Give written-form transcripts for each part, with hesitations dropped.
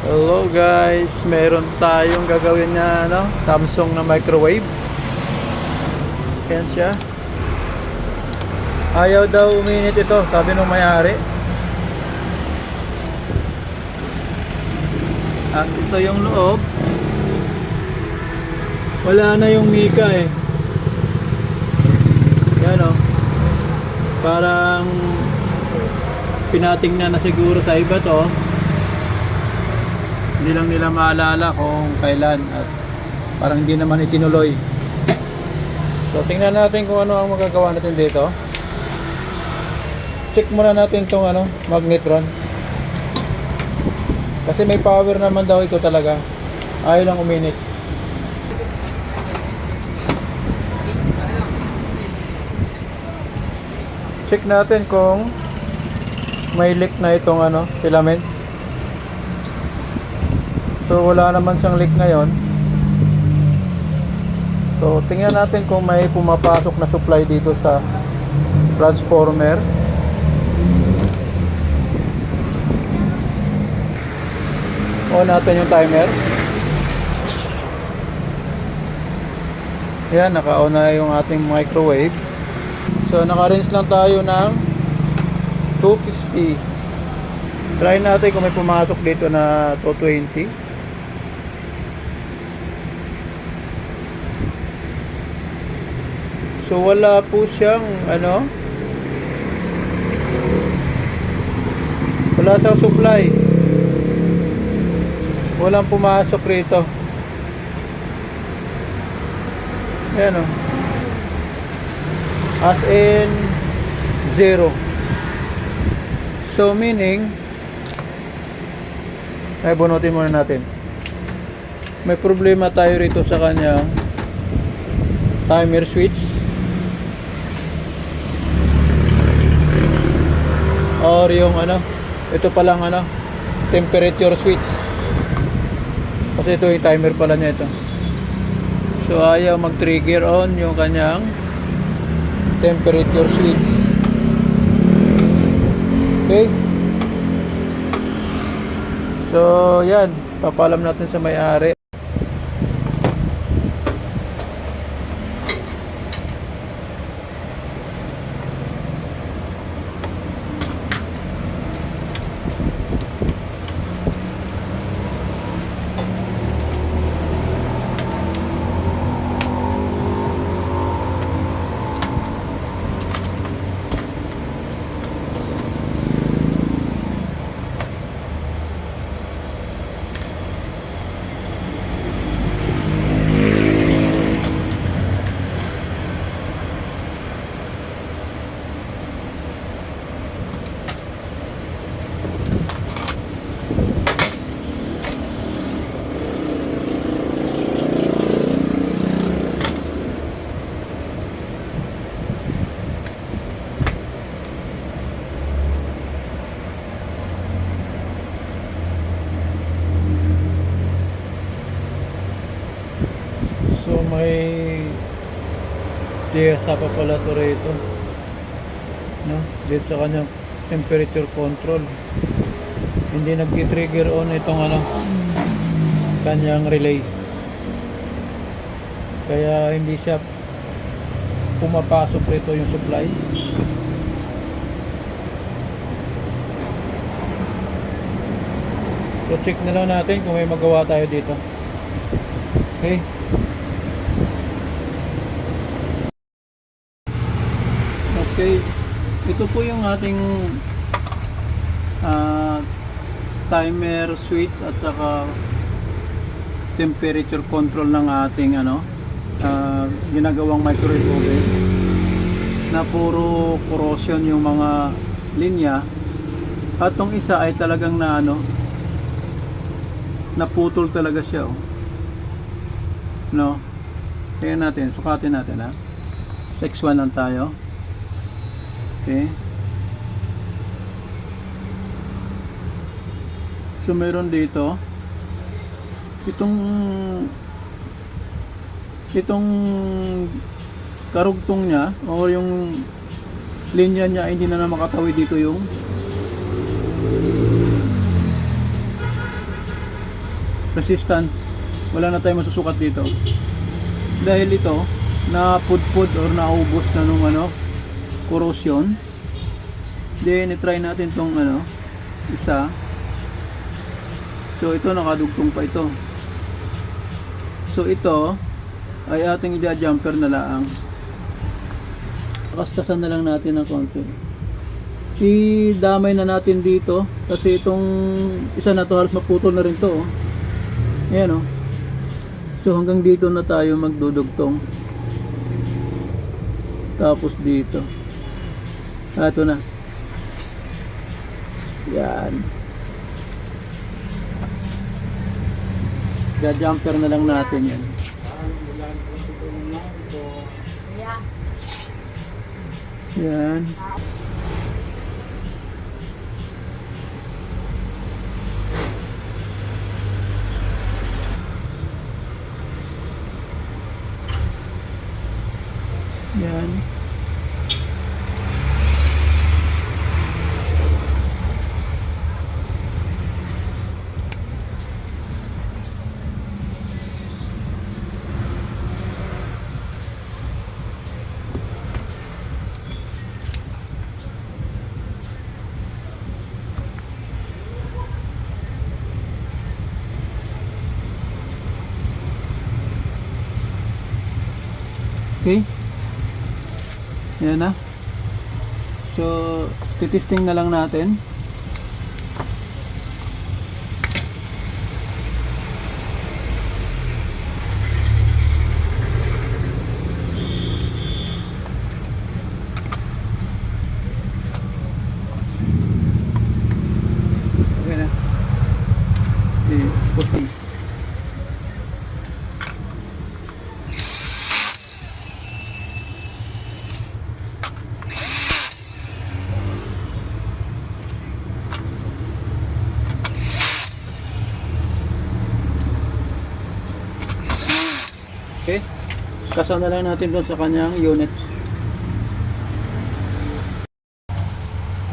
Hello guys, meron tayong gagawin na Samsung na microwave. Yan siya. Ayaw daw uminit ito, sabi nung may-ari. At ito yung loob. Wala na yung mika eh. Yan o. Parang pinatingnan na siguro sa iba to. Hindi lang nila maalala kung kailan at parang hindi naman itinuloy. So tingnan natin kung ano ang magagawa natin dito. Check muna natin itong magnetron. Kasi may power naman daw ito talaga. Ayaw lang uminit. Check natin kung may leak na itong filament. So wala naman siyang leak ngayon. So tingnan natin kung may pumapasok na supply dito sa transformer. On natin yung timer. Ayan, naka-on na yung ating microwave. So naka-rinse lang tayo ng 250. Try natin kung may pumasok dito na 220. So wala po siyang wala siyang supply. Walang pumasok rito. Ayan o. As in 0. So meaning ay bunutin muna natin. May problema tayo rito sa kanyang timer switch. Or yung ito palang temperature switch. Kasi ito yung timer pala niya ito. So ayaw mag-trigger on yung kanyang temperature switch. Okay. So yan, papalam natin sa may-ari. So may DSA pa pala to rito, dito sa kanyang temperature control. Hindi nag-trigger on itong kanyang relay, kaya hindi siya pumapasok rito yung supply. So check na lang natin kung may magawa tayo dito. Okay. Okay, ito po yung ating timer switch at saka temperature control ng ating ginagawang microwave oven, na puro corrosion yung mga linya. At tong isa ay talagang naputol talaga siya Tingnan natin, sukatin natin 6.1 lang tayo. Okay. So meron dito itong karugtong niya o yung linya niya, hindi na makatawid dito yung resistance, wala na tayong masusukat dito. Dahil ito, na pudpud or naubos na nung corrosion. Then i-try natin tong isa. So ito nakadugtong pa ito. So ito ay ating i-jumper na lang. Kaskasan na lang natin ng konti. I-damay na natin dito kasi itong isa na to halos maputol na rin to. Ayan oh. So hanggang dito na tayo magdudugtong. Tapos dito. Ito na. Yan. Ga-jumper na lang natin yan. Yan. Yan. Okay. Yan na. So, titesting na lang natin. Okay na. Okay, posting. Okay, kasama na lang natin doon sa kanyang unit.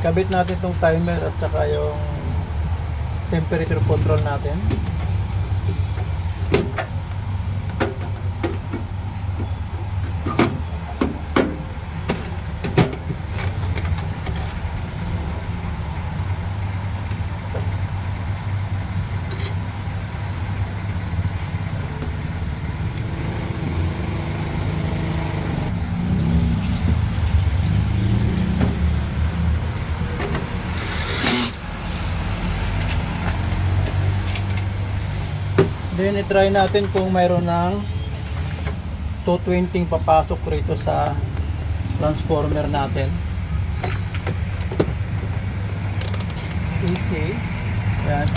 Kabit natin itong timer at saka yung temperature control natin. Then i-try natin kung mayroon ng 220 papasok rito sa transformer natin. Easy. Yan.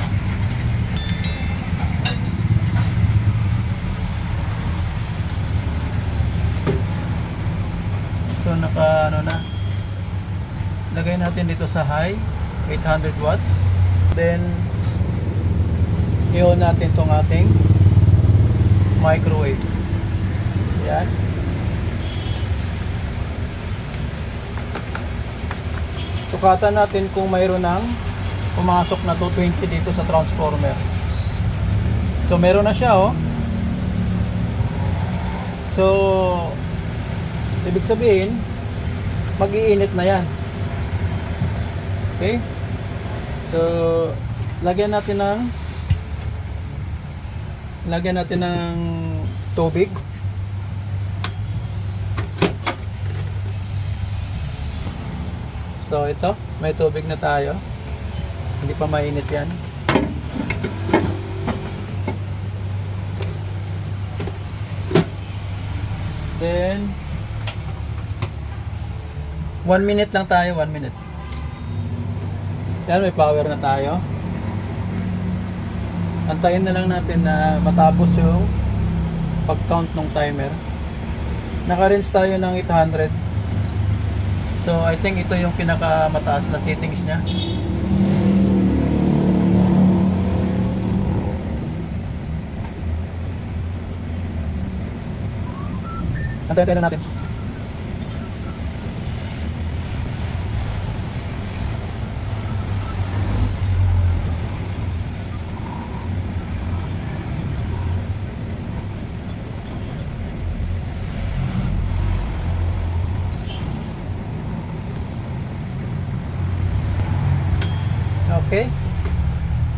So naka na. Lagay natin dito sa high 800 watts. Then i-on natin tong ating microwave. Yan. Sukatan natin kung mayroon ng pumasok na 220 dito sa transformer. So meron na siya oh. So ibig sabihin mag-iinit na yan. Okay? So lagyan natin ng tubig. So ito, may tubig na tayo. Hindi pa mainit yan. Then 1 minute lang tayo, 1 minute. Yan, may power na tayo. Antayin na lang natin na matapos yung pag-count ng timer. Naka-range tayo ng 800. So I think ito yung pinakamataas na settings niya. Antayin lang natin.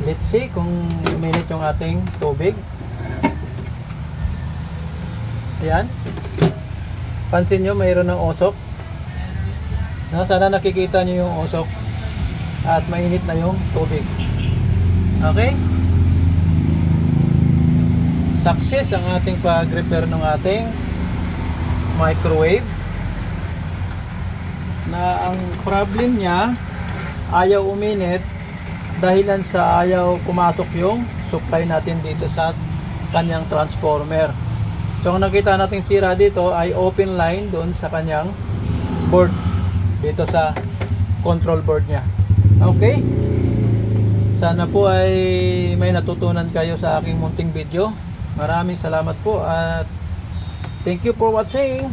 Let's see kung uminit yung ating tubig. Ayan. Pansin nyo, mayroon ng usok. No, sana nakikita nyo yung usok. At mainit na yung tubig. Okay? Success ang ating pag-repair ng ating microwave. Na ang problem niya, ayaw uminit dahilan sa ayaw pumasok yung supply natin dito sa kanyang transformer. So kung nakita natin sira dito ay open line doon sa kanyang board, dito sa control board niya. Okay, sana po ay may natutunan kayo sa aking munting video. Maraming salamat po at thank you for watching.